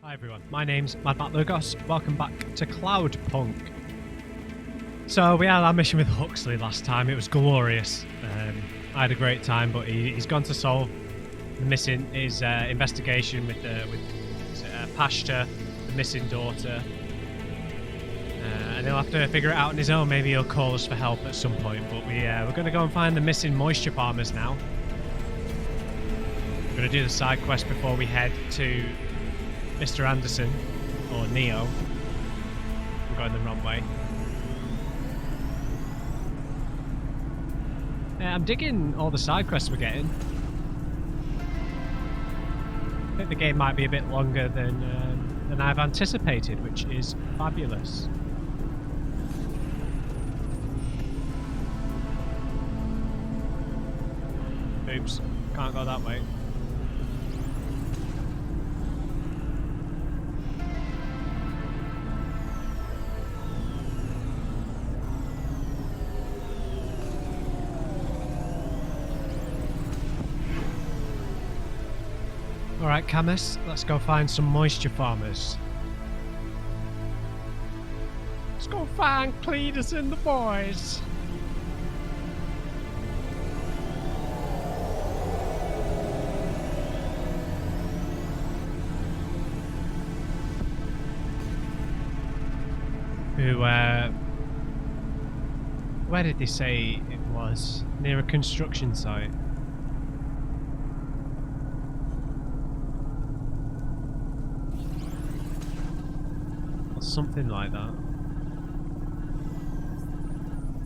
Hi everyone, my name's MadMatt Lugos. Welcome back to Cloudpunk. So we had our mission with Huxley last time. It was glorious. I had a great time, but he's gone to solve his investigation with Pashta, the missing daughter, and he'll have to figure it out on his own. Maybe he'll call us for help at some point. But we're going to go and find the missing moisture farmers now. We're going to do the side quest before we head to Mr. Anderson, or Neo. I'm going the wrong way. I'm digging all the side quests we're getting. I think the game might be a bit longer than I've anticipated, which is fabulous. Oops, can't go that way. Alright, Camus, let's go find some moisture farmers. Let's go find Cletus and the boys. Where did they say it was? Near a construction site. Something like that.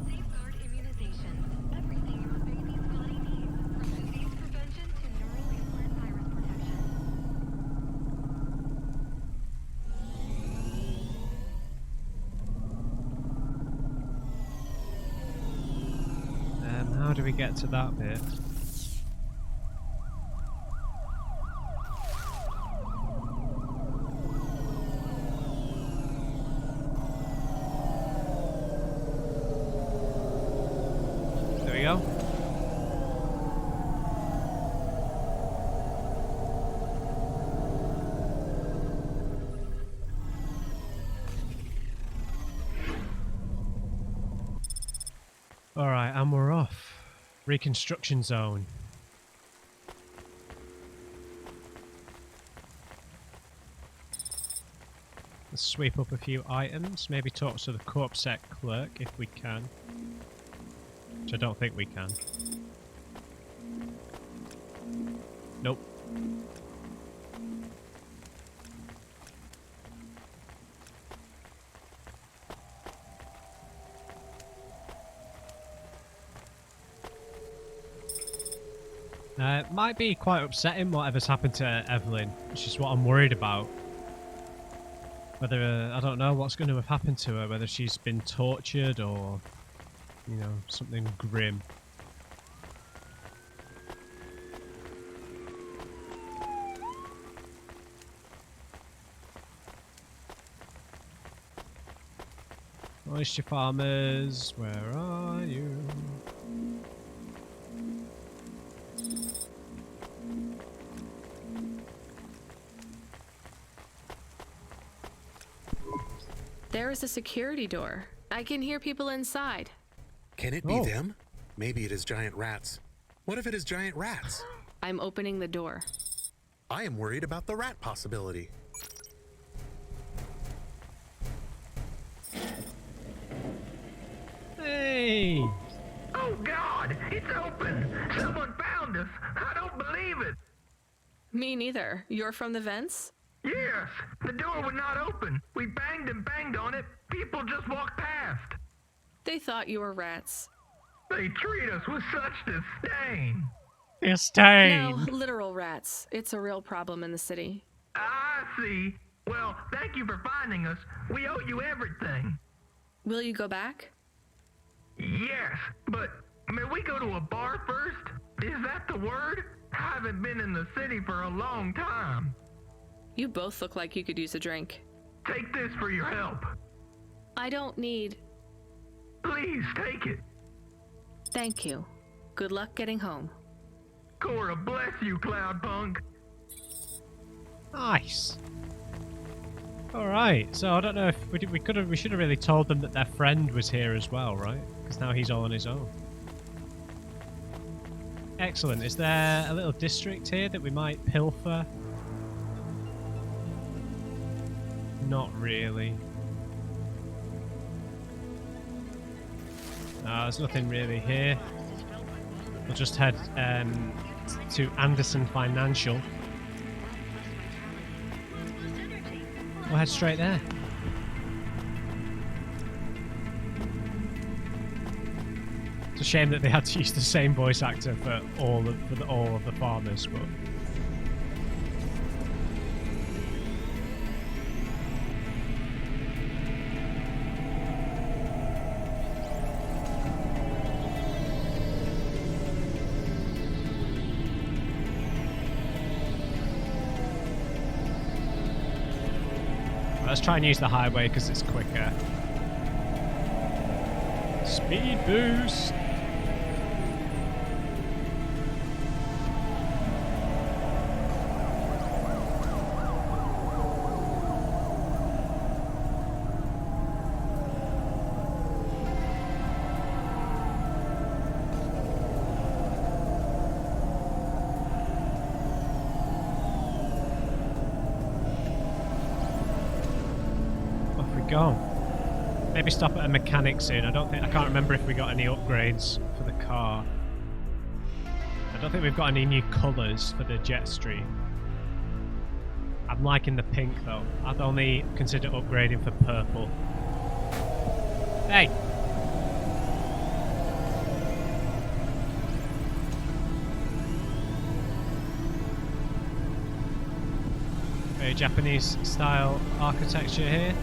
Safeguard immunizations. Everything your baby's body needs, from disease prevention to neural implant virus protection. How do we get to that bit? Go. Alright, and we're off. Reconstruction zone. Let's sweep up a few items, maybe talk to the corpsec clerk if we can. Which I don't think we can. Nope. It might be quite upsetting whatever's happened to Evelyn, which is what I'm worried about. Whether, I don't know what's going to have happened to her, whether she's been tortured or, you know, something grim. Moisture farmers, where are you? There is a security door. I can hear people inside. Can it be them? Maybe it is giant rats. What if it is giant rats? I'm opening the door. I am worried about the rat possibility. Hey! Oh God, it's open! Someone found us! I don't believe it! Me neither. You're from the vents? Yes! The door would not open! We banged and banged on it! People just walked past! They thought you were rats. They treat us with such disdain! No, literal rats. It's a real problem in the city. I see. Well, thank you for finding us. We owe you everything. Will you go back? Yes, but may we go to a bar first? Is that the word? I haven't been in the city for a long time. You both look like you could use a drink. Take this for your help. I don't need... Please take it. Thank you. Good luck getting home. Cora bless you, Cloudpunk. Nice. Alright, so I don't know if we should have really told them that their friend was here as well, right? Because now he's all on his own. Excellent. Is there a little district here that we might pilfer? Not really. No, there's nothing really here. We'll just head to Anderson Financial. We'll head straight there. It's a shame that they had to use the same voice actor for all of the farmers, but let's try and use the highway because it's quicker. Speed boost! Go. Maybe stop at a mechanic soon. I can't remember if we got any upgrades for the car. I don't think we've got any new colours for the jet stream. I'm liking the pink though. I'd only consider upgrading for purple. Hey! Very Japanese style architecture here.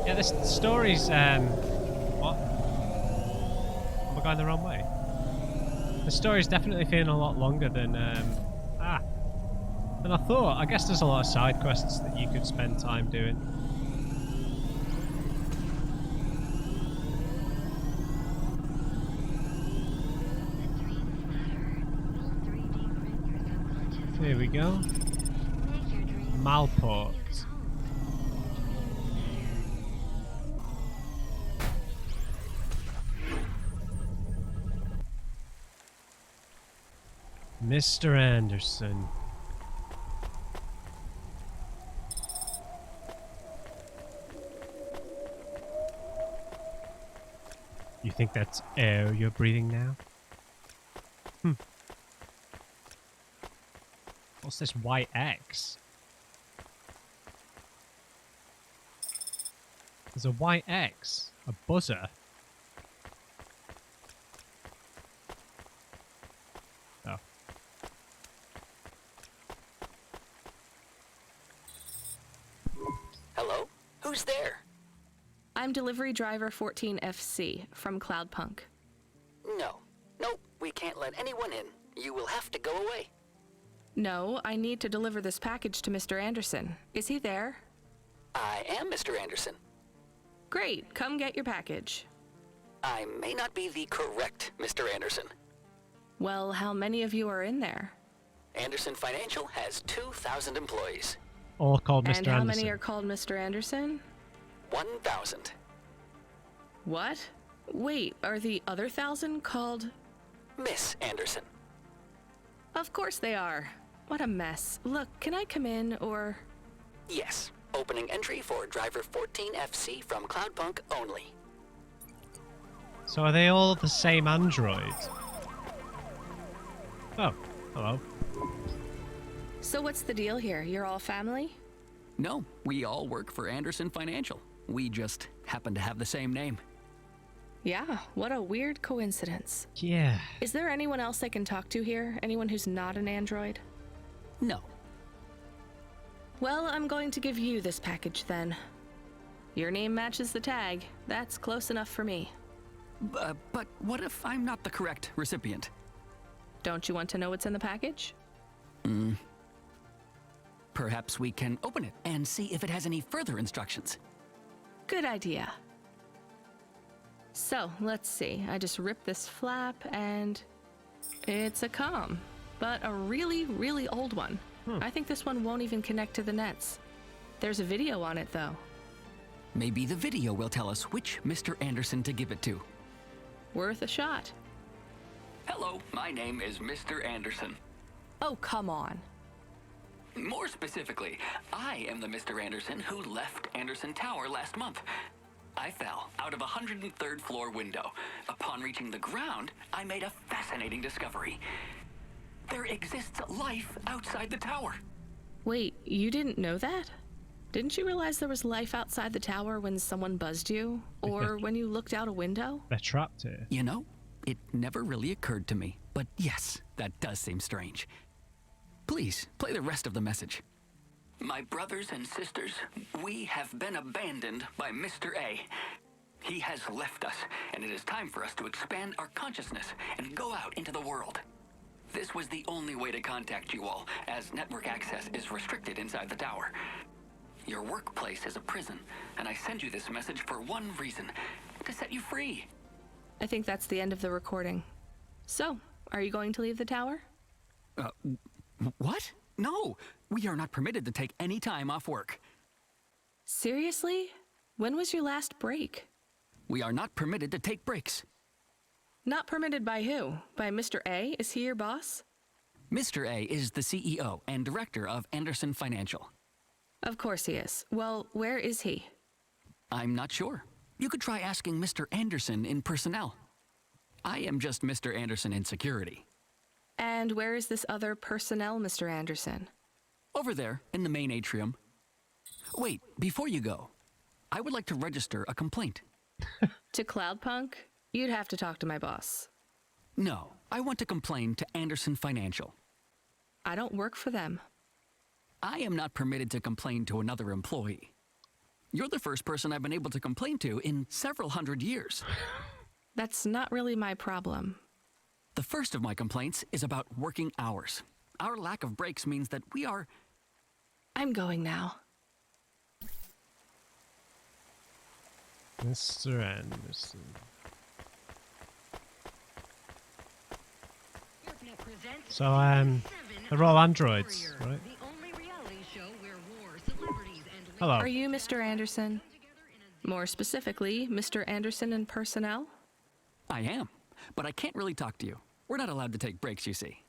Yeah, this story's, what? Am I going the wrong way? The story's definitely feeling a lot longer than I thought. I guess there's a lot of side quests that you could spend time doing. Here we go. Malport. Mr. Anderson. You think that's air you're breathing now? What's this white X? There's a white X. A buzzer. Oh. Hello? Who's there? I'm delivery driver 14FC from Cloudpunk. Nope, we can't let anyone in. You will have to go away. No, I need to deliver this package to Mr. Anderson. Is he there? I am Mr. Anderson. Great, come get your package. I may not be the correct Mr. Anderson. Well, how many of you are in there? Anderson Financial has 2,000 employees. All called Mr. And how Anderson. many are called Mr. Anderson? 1,000. What? Wait, are the other 1,000 called? Miss Anderson. Of course they are. What a mess. Look, can I come in, or? Yes. Opening entry for driver 14FC from Cloudpunk only. So are they all the same android? Oh, hello. So what's the deal here? You're all family? No, we all work for Anderson Financial. We just happen to have the same name. Yeah, what a weird coincidence. Yeah. Is there anyone else I can talk to here? Anyone who's not an android? No. Well, I'm going to give you this package then. Your name matches the tag. That's close enough for me. But what if I'm not the correct recipient? Don't you want to know what's in the package? Perhaps we can open it and see if it has any further instructions. Good idea. So, let's see. I just ripped this flap and it's a comm, but a really, really old one. I think this one won't even connect to the nets. There's a video on it though. Maybe the video will tell us which Mr. Anderson to give it to. Worth a shot. Hello, my name is Mr. Anderson. Oh, come on. More specifically, I am the Mr. Anderson who left Anderson Tower last month. I fell out of a 103rd floor window. Upon reaching the ground, I made a fascinating discovery. There exists life outside the tower. Wait, you didn't know that? Didn't you realize there was life outside the tower when someone buzzed you? Or when you looked out a window? They're trapped here. You know, it never really occurred to me. But yes, that does seem strange. Please, play the rest of the message. My brothers and sisters, we have been abandoned by Mr. A. He has left us, and it is time for us to expand our consciousness and go out into the world. This was the only way to contact you all, as network access is restricted inside the tower. Your workplace is a prison, and I send you this message for one reason, to set you free. I think that's the end of the recording. So, are you going to leave the tower? What? No, we are not permitted to take any time off work. Seriously? When was your last break? We are not permitted to take breaks. Not permitted by who? By Mr. A? Is he your boss? Mr. A is the CEO and director of Anderson Financial. Of course he is. Well, where is he? I'm not sure. You could try asking Mr. Anderson in personnel. I am just Mr. Anderson in security. And where is this other personnel, Mr. Anderson? Over there, in the main atrium. Wait, before you go, I would like to register a complaint. To Cloudpunk? You'd have to talk to my boss. No, I want to complain to Anderson Financial. I don't work for them. I am not permitted to complain to another employee. You're the first person I've been able to complain to in several hundred years. That's not really my problem. The first of my complaints is about working hours. Our lack of breaks means that we are... I'm going now. Mr. Anderson. So, they're all androids, right? Hello. Are you Mr. Anderson? More specifically, Mr. Anderson in personnel? I am, but I can't really talk to you. We're not allowed to take breaks, you see.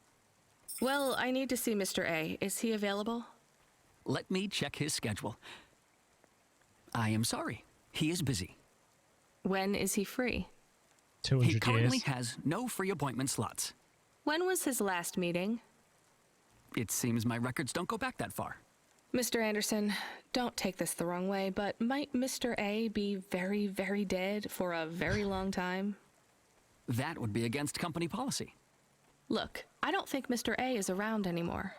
Well, I need to see Mr. A. Is he available? Let me check his schedule. I am sorry. He is busy. When is he free? 200 He currently years. has no free appointment slots. When was his last meeting? It seems my records don't go back that far. Mr. Anderson, don't take this the wrong way, but might Mr. A be very, very dead for a very long time? That would be against company policy. Look, I don't think Mr. A is around anymore.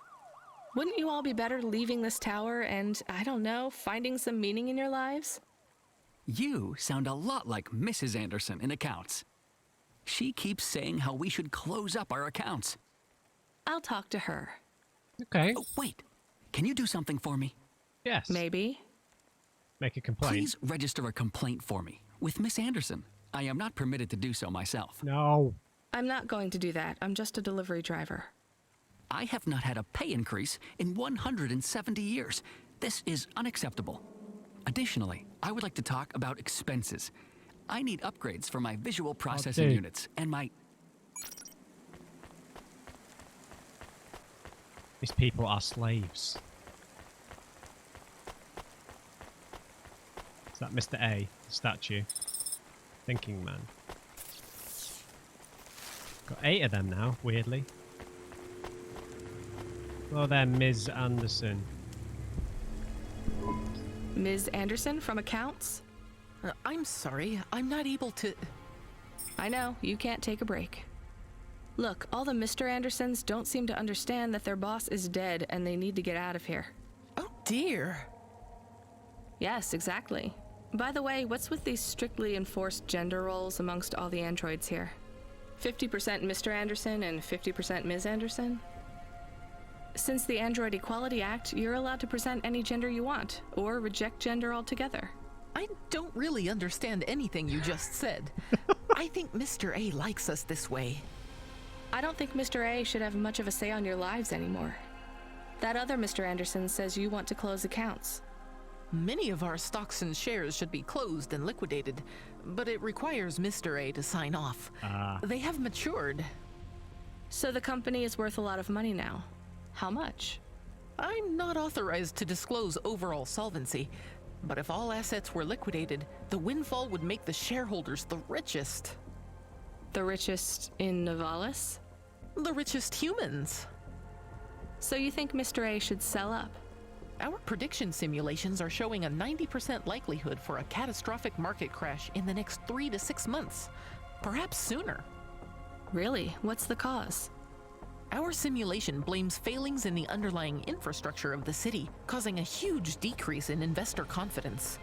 Wouldn't you all be better leaving this tower and, I don't know, finding some meaning in your lives? You sound a lot like Mrs. Anderson in accounts. She keeps saying how we should close up our accounts. I'll talk to her. Okay. Oh, wait. Can you do something for me? Yes. Maybe. Make a complaint. Please register a complaint for me with Miss Anderson. I am not permitted to do so myself. No. I'm not going to do that. I'm just a delivery driver. I have not had a pay increase in 170 years. This is unacceptable. Additionally, I would like to talk about expenses. I need upgrades for my visual processing dude. units and my... These people are slaves. Is that Mr. A, the statue? Thinking man. Got 8 of them now, weirdly. Hello there, Ms. Anderson. Ms. Anderson from accounts? I'm sorry, I'm not able to... I know, you can't take a break. Look, all the Mr. Andersons don't seem to understand that their boss is dead and they need to get out of here. Oh, dear. Yes, exactly. By the way, what's with these strictly enforced gender roles amongst all the androids here? 50% Mr. Anderson and 50% Ms. Anderson? Since the Android Equality Act, you're allowed to present any gender you want, or reject gender altogether. I don't really understand anything you just said. I think Mr. A likes us this way. I don't think Mr. A should have much of a say on your lives anymore. That other Mr. Anderson says you want to close accounts. Many of our stocks and shares should be closed and liquidated, but it requires Mr. A to sign off. They have matured. So the company is worth a lot of money now. How much? I'm not authorized to disclose overall solvency, but if all assets were liquidated, the windfall would make the shareholders the richest. The richest in Nivalis? The richest humans. So you think Mr. A should sell up? Our prediction simulations are showing a 90% likelihood for a catastrophic market crash in the next 3 to 6 months, perhaps sooner. Really? What's the cause? Our simulation blames failings in the underlying infrastructure of the city, causing a huge decrease in investor confidence.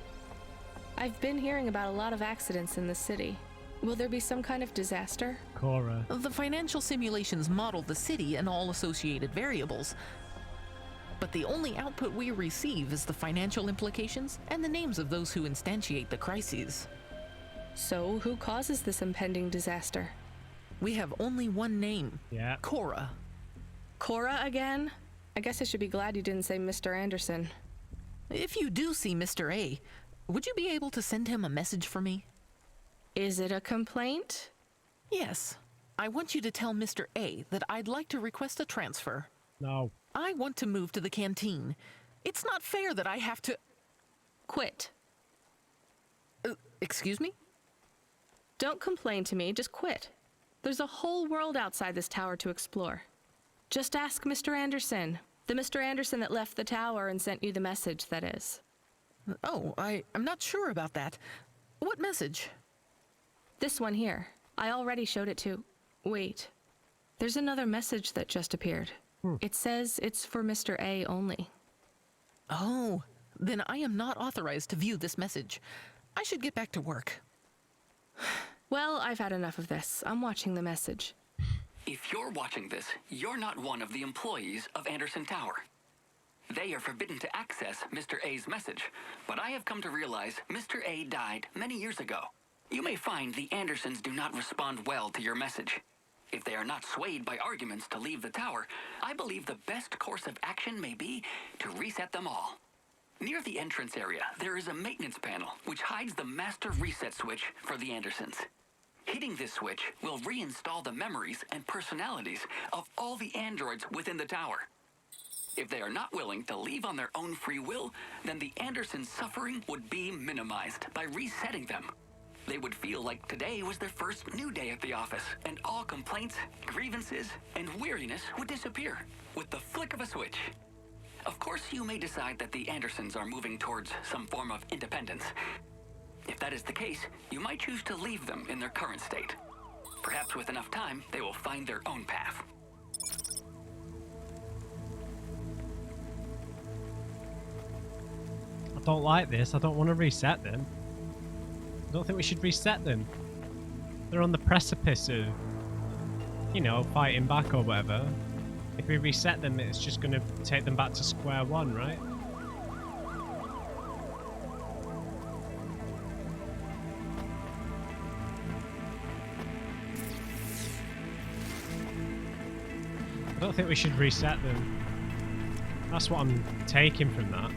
I've been hearing about a lot of accidents in the city. Will there be some kind of disaster? Cora. The financial simulations model the city and all associated variables, but the only output we receive is the financial implications and the names of those who instantiate the crises. So who causes this impending disaster? We have only one name. Yeah. Cora. Cora again? I guess I should be glad you didn't say Mr. Anderson. If you do see Mr. A, would you be able to send him a message for me? Is it a complaint? Yes. I want you to tell Mr. A that I'd like to request a transfer. No. I want to move to the canteen. It's not fair that I have to... Quit. Excuse me? Don't complain to me, just quit. There's a whole world outside this tower to explore. Just ask Mr. Anderson. The Mr. Anderson that left the tower and sent you the message, that is. Oh, I'm not sure about that. What message? This one here. I already showed it to... Wait. There's another message that just appeared. It says it's for Mr. A only. Oh, then I am not authorized to view this message. I should get back to work. Well, I've had enough of this. I'm watching the message. If you're watching this, you're not one of the employees of Anderson Tower. They are forbidden to access Mr. A's message, but I have come to realize Mr. A died many years ago. You may find the Andersons do not respond well to your message. If they are not swayed by arguments to leave the tower, I believe the best course of action may be to reset them all. Near the entrance area, there is a maintenance panel which hides the master reset switch for the Andersons. Hitting this switch will reinstall the memories and personalities of all the androids within the tower. If they are not willing to leave on their own free will, then the Andersons' suffering would be minimized by resetting them. They would feel like today was their first new day at the office, and all complaints, grievances, and weariness would disappear with the flick of a switch. Of course, you may decide that the Andersons are moving towards some form of independence. If that is the case, you might choose to leave them in their current state. Perhaps with enough time, they will find their own path. I don't like this. I don't want to reset them. I don't think we should reset them. They're on the precipice of, you know, fighting back or whatever. If we reset them, it's just going to take them back to square one, right? I don't think we should reset them. That's what I'm taking from that.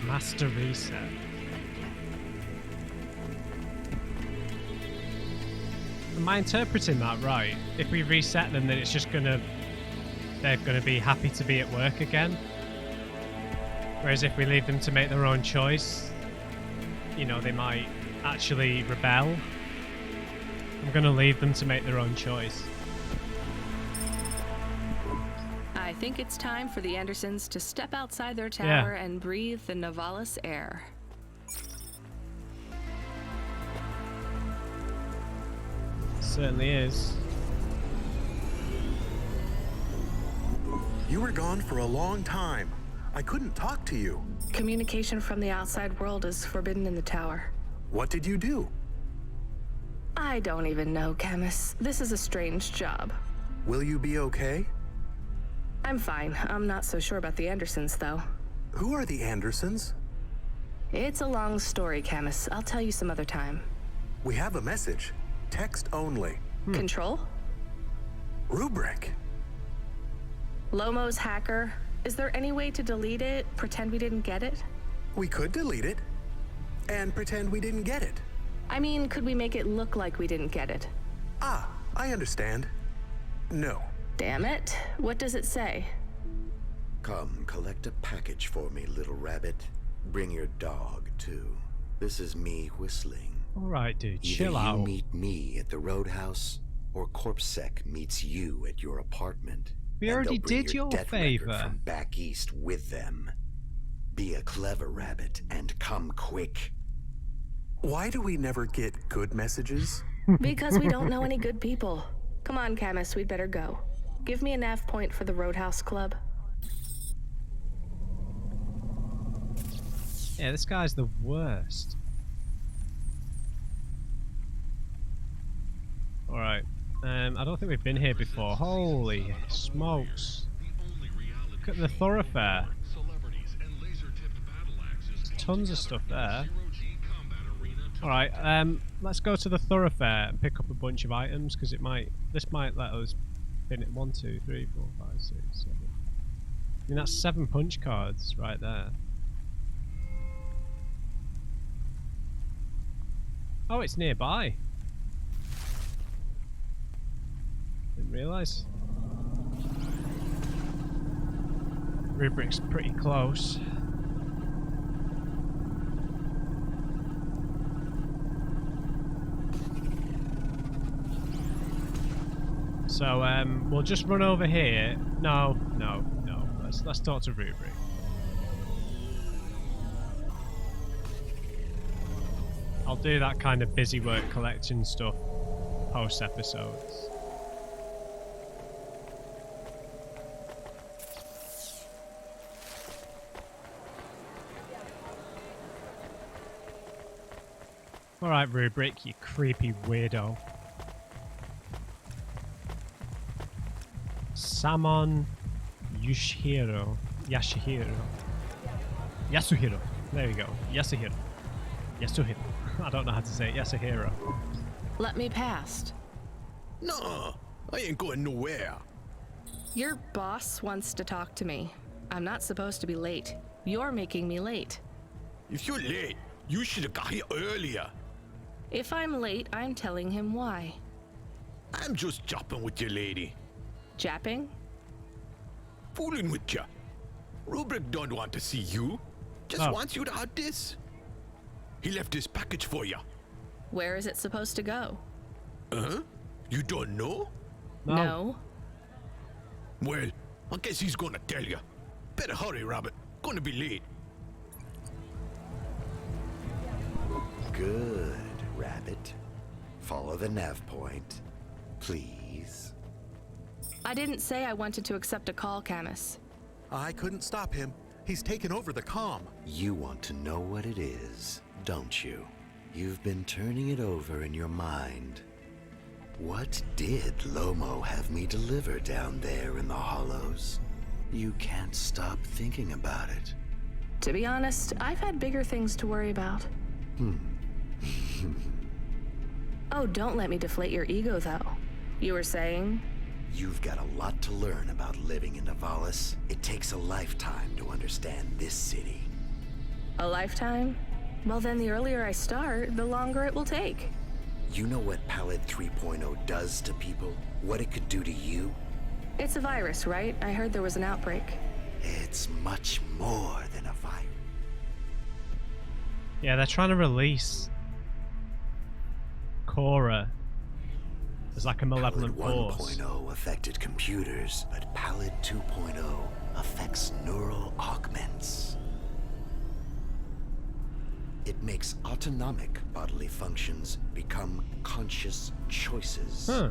Master reset. Am I interpreting that right? If we reset them, then it's just they're gonna be happy to be at work again. Whereas if we leave them to make their own choice, you know, they might actually rebel. I'm gonna leave them to make their own choice. I think it's time for the Andersons to step outside their tower and breathe the Nivalis air. Certainly is. You were gone for a long time. I couldn't talk to you. Communication from the outside world is forbidden in the tower. What did you do? I don't even know, Camus. This is a strange job. Will you be okay? I'm fine. I'm not so sure about the Andersons, though. Who are the Andersons? It's a long story, Camus. I'll tell you some other time. We have a message. Text only. Control? Rubrick. Lomo's hacker. Is there any way to delete it? Pretend we didn't get it? We could delete it and pretend we didn't get it. I mean, could we make it look like we didn't get it? Ah, I understand. No. Damn it. What does it say? Come, collect a package for me, little rabbit. Bring your dog, too. This is me whistling. Alright, dude, Either chill out. you meet me at the roadhouse, or CorpSec meets you at your apartment. We And already they'll bring did your your death record favor. from back east with them. Be a clever rabbit and come quick. Why do we never get good messages? Because we don't know any good people. Come on, Camus, we'd better go. Give me a nav point for the Roadhouse Club. Yeah, this guy's the worst. Alright. I don't think we've been here before. Holy smokes. Look at the thoroughfare. There's tons of stuff there. Alright, let's go to the thoroughfare and pick up a bunch of items, because this might let us pin it 1, 2, 3, 4, 5, 6, 7. I mean, that's 7 punch cards right there. Oh, it's nearby. Didn't realise. Rubrick's pretty close. So we'll just run over here. No. Let's talk to Rubrick. I'll do that kind of busy work collection stuff post episodes. Alright, Rubrick, you creepy weirdo. Samon Yasuhiro. There we go. Yasuhiro. I don't know how to say it. Yasuhiro. Let me past. No, I ain't going nowhere. Your boss wants to talk to me. I'm not supposed to be late. You're making me late. If you're late, you should have got here earlier. If I'm late, I'm telling him why. I'm just jopping with your lady. Japping? Fooling with ya. Rubrick don't want to see you. Just wants you to have this. He left this package for ya. Where is it supposed to go? You don't know? No. Well, I guess he's gonna tell ya. Better hurry, Rabbit. Gonna be late. Good, rabbit. Follow the nav point, please. I didn't say I wanted to accept a call, Camus. I couldn't stop him. He's taken over the comm. You want to know what it is, don't you? You've been turning it over in your mind. What did Lomo have me deliver down there in the hollows? You can't stop thinking about it. To be honest, I've had bigger things to worry about. Oh, don't let me deflate your ego, though. You were saying? You've got a lot to learn about living in Nivalis. It takes a lifetime to understand this city. A lifetime? Well, then the earlier I start, the longer it will take. You know what Pallid 3.0 does to people? What it could do to you? It's a virus, right? I heard there was an outbreak. It's much more than a virus. Yeah, they're trying to release Cora as like a malevolent Pallid force. 1.0 affected computers, but Pallid 2.0 affects neural augments. It makes autonomic bodily functions become conscious choices. Huh.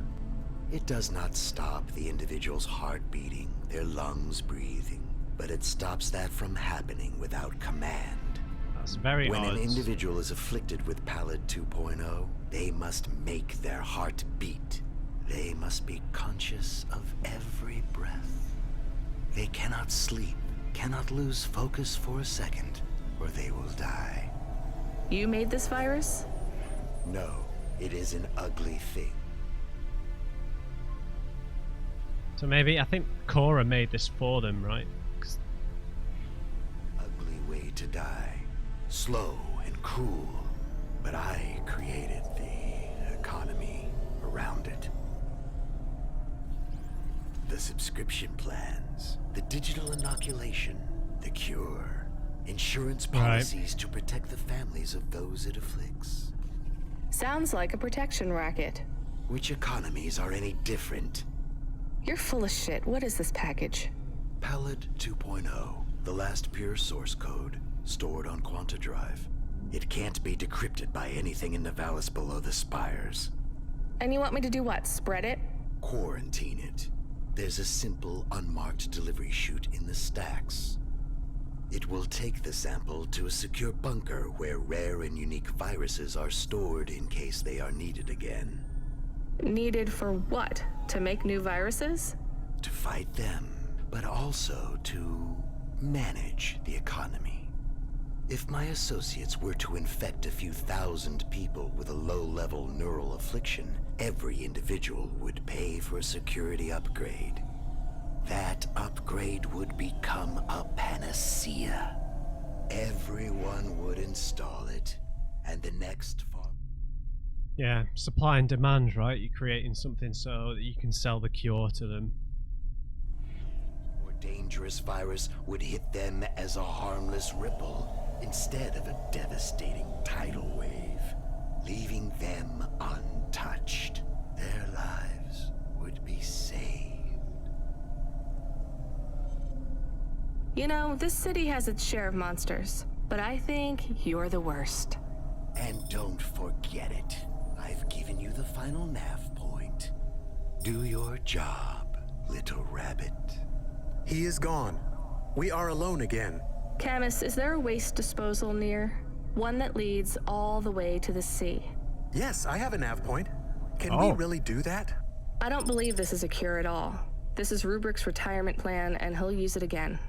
It does not stop the individual's heart beating, their lungs breathing, but it stops that from happening without command. That's very When odd. an individual is afflicted with Pallid 2.0, they must make their heart beat. They must be conscious of every breath. They cannot sleep, cannot lose focus for a second, or they will die. You made this virus? No, it is an ugly thing. So maybe, I think Cora made this for them, right? 'Cause Ugly way to die. Slow and cruel. But I created the economy around it. The subscription plans, the digital inoculation, the cure, insurance policies to protect the families of those it afflicts. Sounds like a protection racket. Which economies are any different? You're full of shit. What is this package? Pallid 2.0, the last pure source code, stored on Quanta Drive. It can't be decrypted by anything in Nivalis below the spires. And you want me to do what? Spread it? Quarantine it. There's a simple, unmarked delivery chute in the stacks. It will take the sample to a secure bunker where rare and unique viruses are stored in case they are needed again. Needed for what? To make new viruses? To fight them, but also to manage the economy. If my associates were to infect a few thousand people with a low-level neural affliction, every individual would pay for a security upgrade. That upgrade would become a panacea. Everyone would install it, and the next farm... yeah, supply and demand, right? You're creating something so that you can sell the cure to them. more dangerous virus would hit them as a harmless ripple instead of a devastating tidal wave, leaving them untouched. Their lives would be saved. You know, this city has its share of monsters, but I think you're the worst. And don't forget it. I've given you the final nav point. Do your job, little rabbit. He is gone. We are alone again. Camus, is there a waste disposal near? One that leads all the way to the sea. Yes, I have a nav point. Can we really do that? I don't believe this is a cure at all. This is Rubrick's retirement plan, and he'll use it again.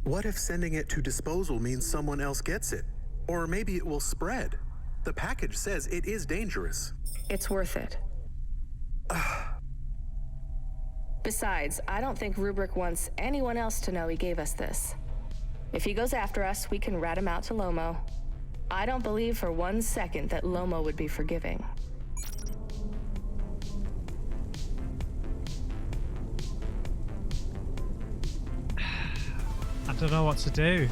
What if sending it to disposal means someone else gets it? Or maybe it will spread. The package says it is dangerous. It's worth it. Besides, I don't think Rubrick wants anyone else to know he gave us this. If he goes after us, we can rat him out to Lomo. I don't believe for 1 second that Lomo would be forgiving. I don't know what to do.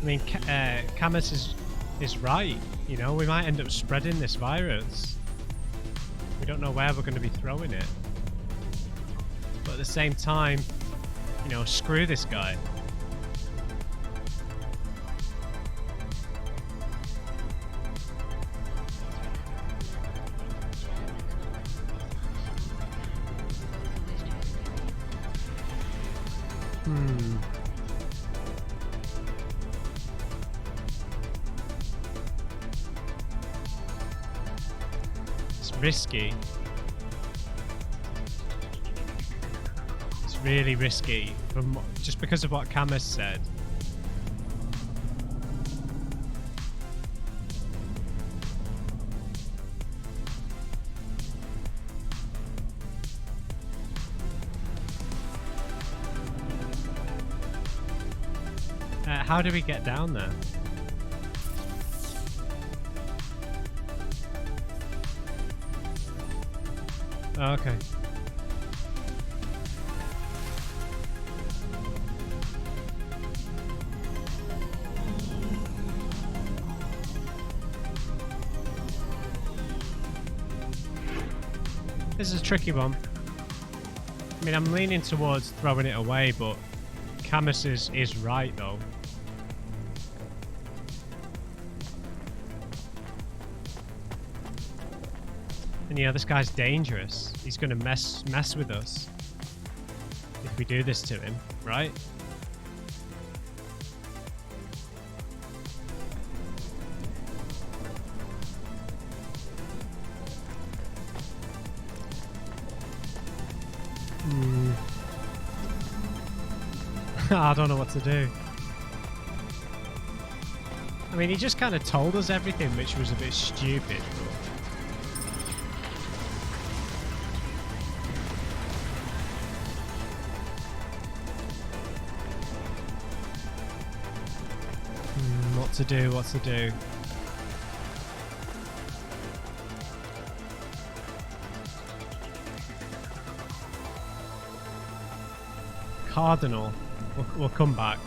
I mean, Camus is right. You know, we might end up spreading this virus. We don't know where we're going to be throwing it. But at the same time, you know, screw this guy. It's risky. It's really risky, just because of what Camus said. How do we get down there? Oh, okay. This is a tricky one. I mean, I'm leaning towards throwing it away, but Camus is right, though. And you know, this guy's dangerous. He's gonna mess with us if we do this to him, right? I don't know what to do. I mean, he just kind of told us everything, which was a bit stupid. What to do? What to do? Cardinal. We'll come back.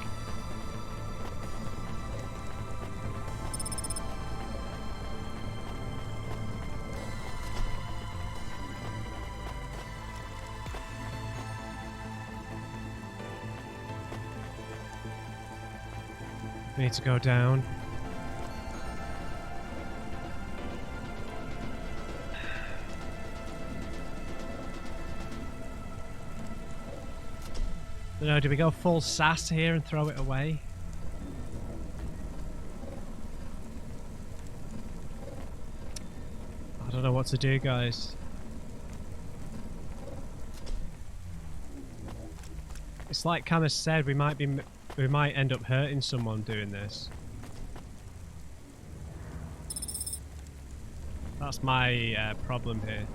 We need to go down. I don't know, do we go full sass here and throw it away? I don't know what to do, guys. It's like Camus said, we might end up hurting someone doing this. That's my problem here.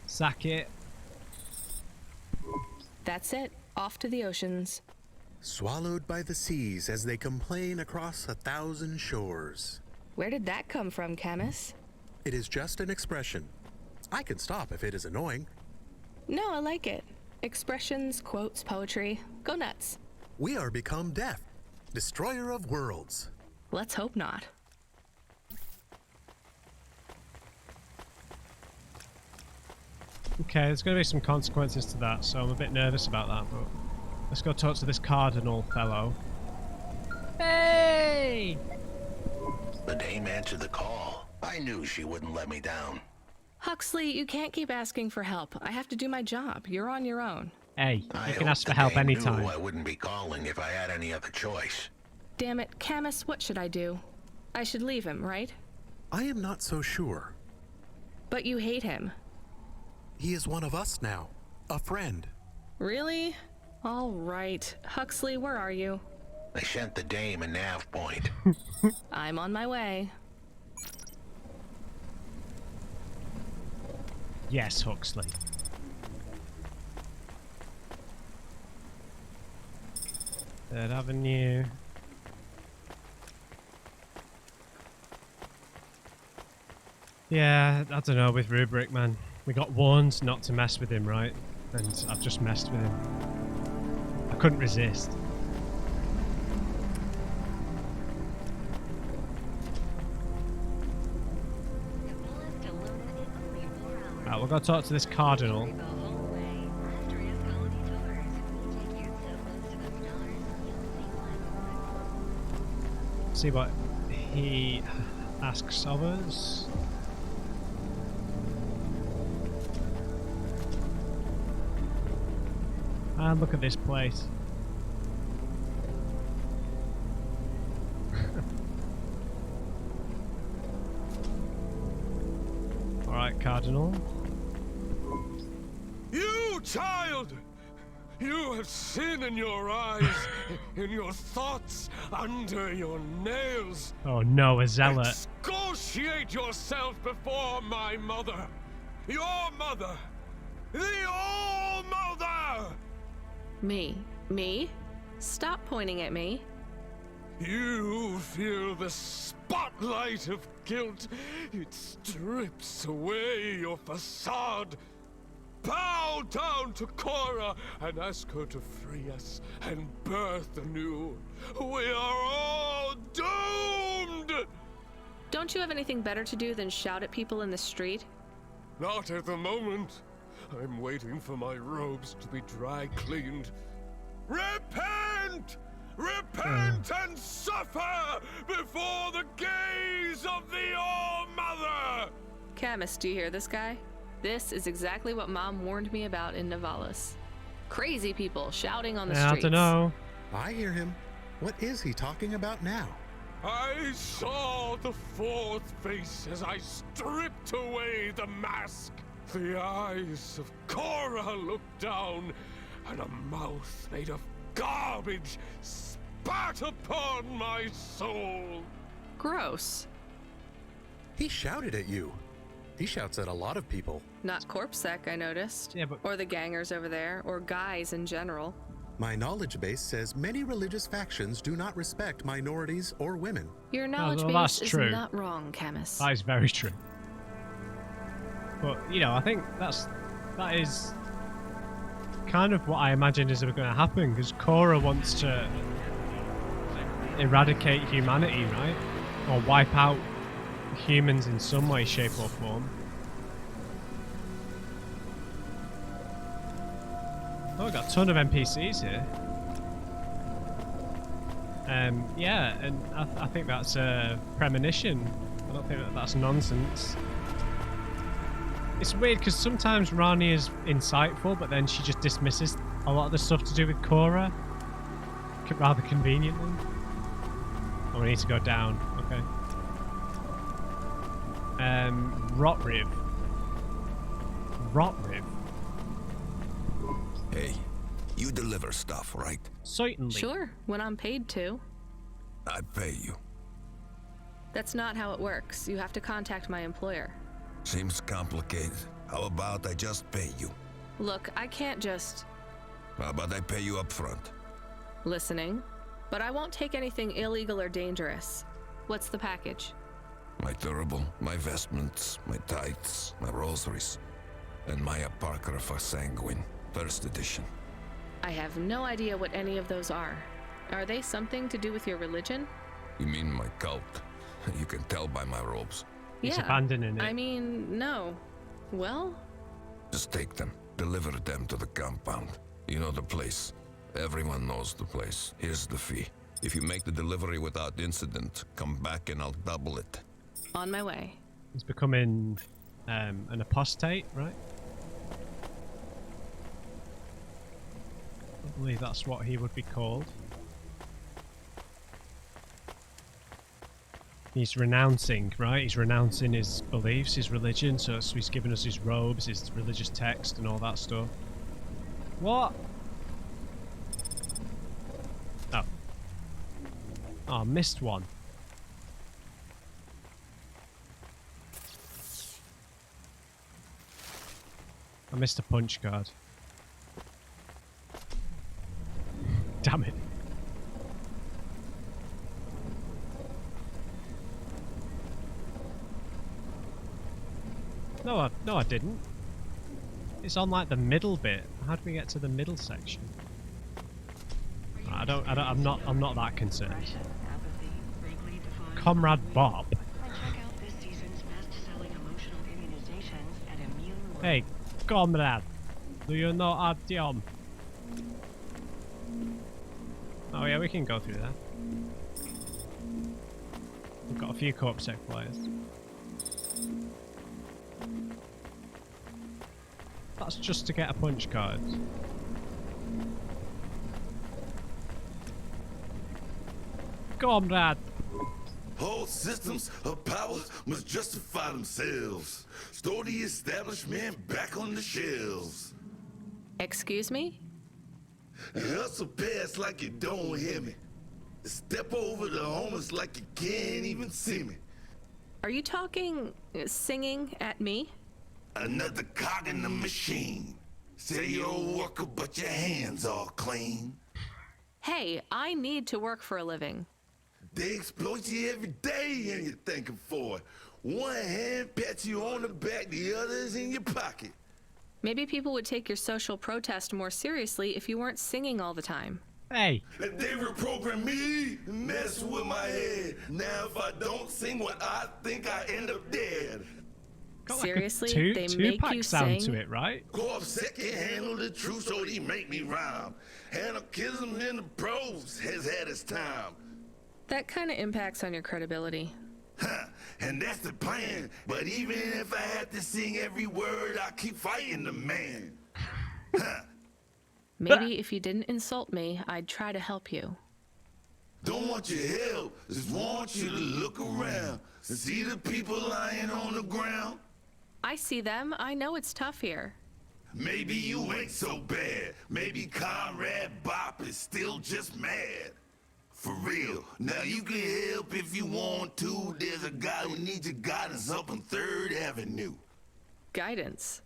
Sack it. That's it. Off to the oceans. Swallowed by the seas as they complain across 1,000 shores. Where did that come from, Camus? It is just an expression. I can stop if it is annoying. No, I like it. Expressions, quotes, poetry. Go nuts. We are become death, destroyer of worlds. Let's hope not. Okay, there's going to be some consequences to that, so I'm a bit nervous about that, but let's go talk to this cardinal fellow. Hey! The dame answered the call. I knew she wouldn't let me down. Huxley, you can't keep asking for help. I have to do my job. You're on your own. Hey, you can ask for help anytime. I wouldn't be calling if I had any other choice. Damn it, Camus, what should I do? I should leave him, right? I am not so sure. But you hate him. He is one of us now. A friend. Really? All right. Huxley, where are you? I sent the dame a nav point. I'm on my way. Yes, Huxley. Third Avenue. Yeah, I don't know, with Rubrick, man. We got warned not to mess with him, right? And I've just messed with him. I couldn't resist. Right, we'll go talk to this cardinal. See what he asks of us. And look at this place. Alright, Cardinal. You child! You have sin in your eyes, in your thoughts, under your nails. Oh no, a zealot. Exculpate yourself before my mother. Your mother. The All-Mother! Me? Me? Stop pointing at me. You feel the spotlight of guilt. It strips away your facade. Bow down to Cora and ask her to free us and birth anew. We are all doomed! Don't you have anything better to do than shout at people in the street? Not at the moment. I'm waiting for my robes to be dry cleaned. Repent! Repent and suffer before the gaze of the All-Mother! Camus, do you hear this guy? This is exactly what Mom warned me about in Nivalis. Crazy people shouting on the streets. I don't know. I hear him. What is he talking about now? I saw the fourth face as I stripped away the mask. The eyes of Cora looked down, and a mouth made of garbage spat upon my soul. Gross. He shouted at you. He shouts at a lot of people. Not CorpSec, I noticed. Yeah, but... Or the gangers over there, or guys in general. My knowledge base says many religious factions do not respect minorities or women. Your knowledge well, base is true. not wrong, Camus. That is very true. But, you know, I think that is kind of what I imagine is going to happen, because Cora wants to eradicate humanity, right? Or wipe out humans in some way, shape or form. Oh, we've got a ton of NPCs here. Yeah, and I think that's a premonition. I don't think that's nonsense. It's weird because sometimes Rania is insightful, but then she just dismisses a lot of the stuff to do with Cora rather conveniently. Oh, we need to go down. Okay. Rubrick. Hey, you deliver stuff, right? Certainly. Sure, when I'm paid to. I pay you. That's not how it works. You have to contact my employer. Seems complicated. How about I just pay you? Look, I can't just... How about I pay you up front? Listening. But I won't take anything illegal or dangerous. What's the package? My turbo, my vestments, my tithes, my rosaries, and my Apocrypha Sanguine, first edition. I have no idea what any of those are. Are they something to do with your religion? You mean my cult? You can tell by my robes. He's yeah, abandoning it. I mean, no. Well? Just take them. Deliver them to the compound. You know the place. Everyone knows the place. Here's the fee. If you make the delivery without incident, come back and I'll double it. On my way. He's becoming an apostate, right? I believe that's what he would be called. He's renouncing, right? He's renouncing his beliefs, his religion, so he's giving us his robes, his religious text and all that stuff. What? Oh. Oh, missed one. I missed a punch card. Damn it. No, I didn't. It's on like the middle bit. How do we get to the middle section? I'm not that concerned. Comrade Bob. Hey, comrade. Do you know Artyom? Oh yeah, we can go through there. We've got a few CorpSec players. That's just to get a punch card. Comrade! Whole systems of power must justify themselves. Store the establishment back on the shelves. Excuse me? Hustle past like you don't hear me. Step over the homeless like you can't even see me. Are you talking, singing at me? Another cog in the machine. Say you're a worker, but your hands all clean. Hey, I need to work for a living. They exploit you every day and you're thanking for it. One hand pats you on the back, the other's in your pocket. Maybe people would take your social protest more seriously if you weren't singing all the time. Hey. They reprogram me, mess with my head. Now if I don't sing what I think, I end up dead. Got Seriously, like they a make two-pack you sound sing? to it, right? Corpse can't handle the truth, so they make me rhyme. Anarchism in the prose has had its time. That kind of impacts on your credibility. Huh, and that's the plan. But even if I had to sing every word, I keep fighting the man. Huh. Maybe if you didn't insult me, I'd try to help you. Don't want your help, just want you to look around and see the people lying on the ground. I see them. I know it's tough here. Maybe you ain't so bad. Maybe Conrad Bop is still just mad. For real. Now you can help if you want to. There's a guy who needs your guidance up on 3rd Avenue. Guidance?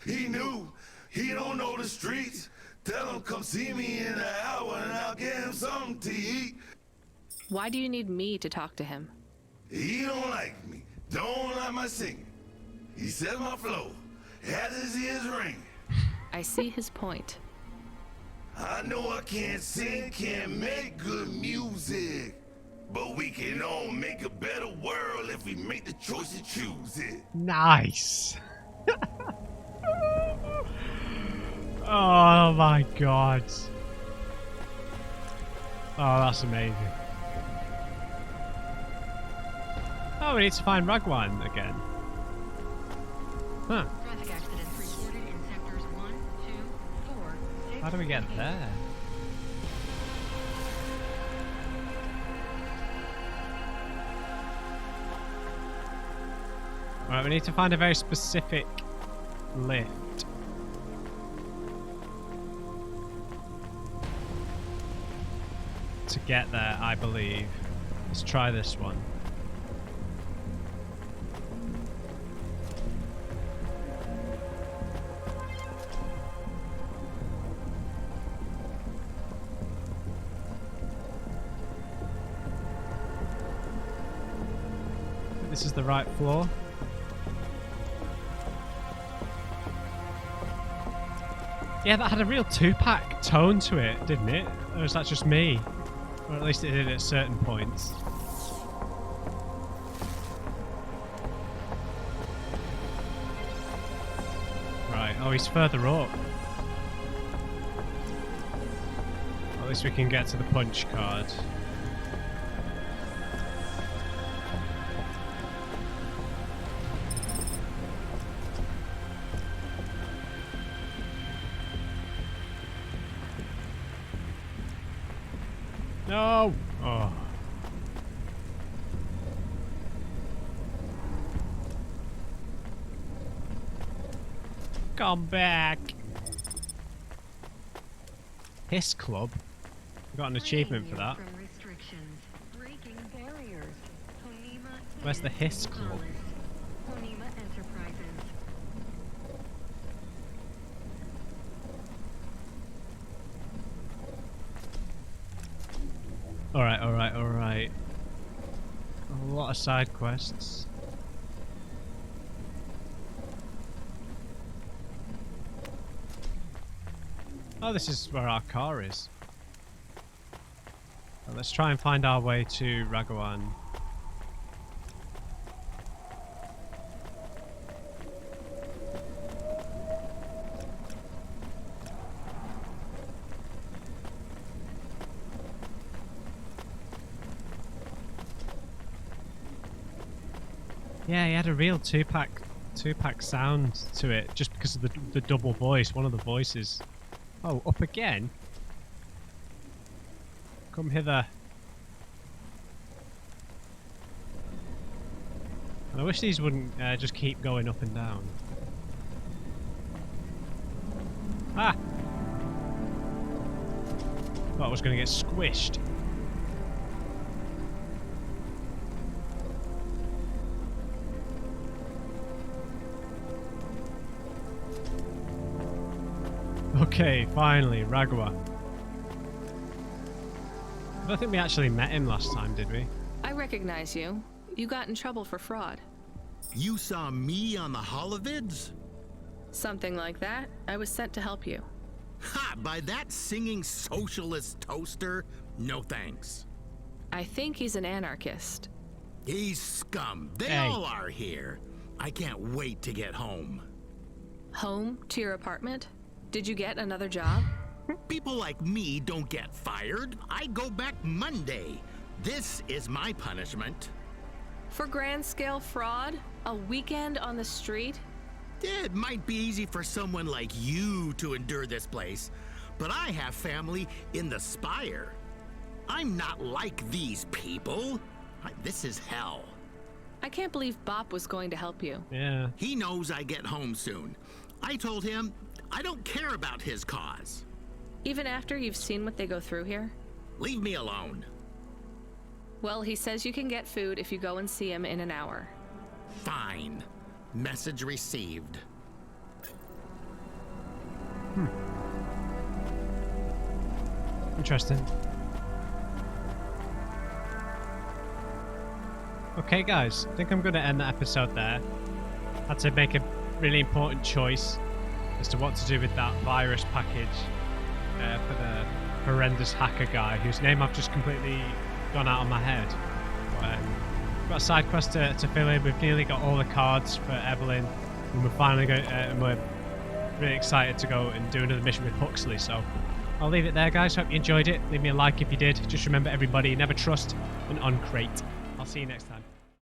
He knew. He don't know the streets. Tell him come see me in an hour and I'll get him something to eat. Why do you need me to talk to him? He don't like me. Don't like my singing. He says my flow has his ears ringing. I see his point. I know I can't sing, can't make good music, but we can all make a better world if we make the choice to choose it. Nice. Oh my god. Oh, that's amazing. Oh, we need to find Ragwan again. Huh. Traffic accidents reported in sectors 1, 2, 4, 6. How do we get there? Right, we need to find a very specific lift. To get there, I believe. Let's try this one. This is the right floor. Yeah, that had a real two-pack tone to it, didn't it? Or was that just me? Or at least it did at certain points. Right, oh, he's further up. At least we can get to the punch card. No! Oh. Come back! Hiss Club? We got an achievement for that. Where's the Hiss Club? Alright, alright, alright. A lot of side quests. Oh, this is where our car is. Well, let's try and find our way to Ragawan. Yeah, he had a real two-pack sound to it, just because of the double voice, one of the voices. Oh, up again? Come hither. I wish these wouldn't just keep going up and down. Ah! Thought I was going to get squished. Okay, finally, Ragwa. I don't think we actually met him last time, did we? I recognize you. You got in trouble for fraud. You saw me on the holovids? Something like that. I was sent to help you. Ha! By that singing socialist toaster? No thanks. I think he's an anarchist. He's scum. They Hey. all are here. I can't wait to get home. Home to your apartment? Did you get another job? People like me don't get fired. I go back Monday. This is my punishment. For grand scale fraud? A weekend on the street? It might be easy for someone like you to endure this place, but I have family in the Spire. I'm not like these people. This is hell. I can't believe Bop was going to help you. Yeah. He knows I get home soon. I told him I don't care about his cause. Even after you've seen what they go through here? Leave me alone. Well, he says you can get food if you go and see him in an hour. Fine. Message received. Interesting. Okay, guys, I think I'm going to end the episode there. Had to make a really important choice as to what to do with that virus package for the horrendous hacker guy, whose name I've just completely gone out of my head. Got a side quest to fill in. We've nearly got all the cards for Evelyn, and we're finally going. And we're really excited to go and do another mission with Huxley. So I'll leave it there, guys. Hope you enjoyed it. Leave me a like if you did. Just remember, everybody, never trust an uncrate. I'll see you next time.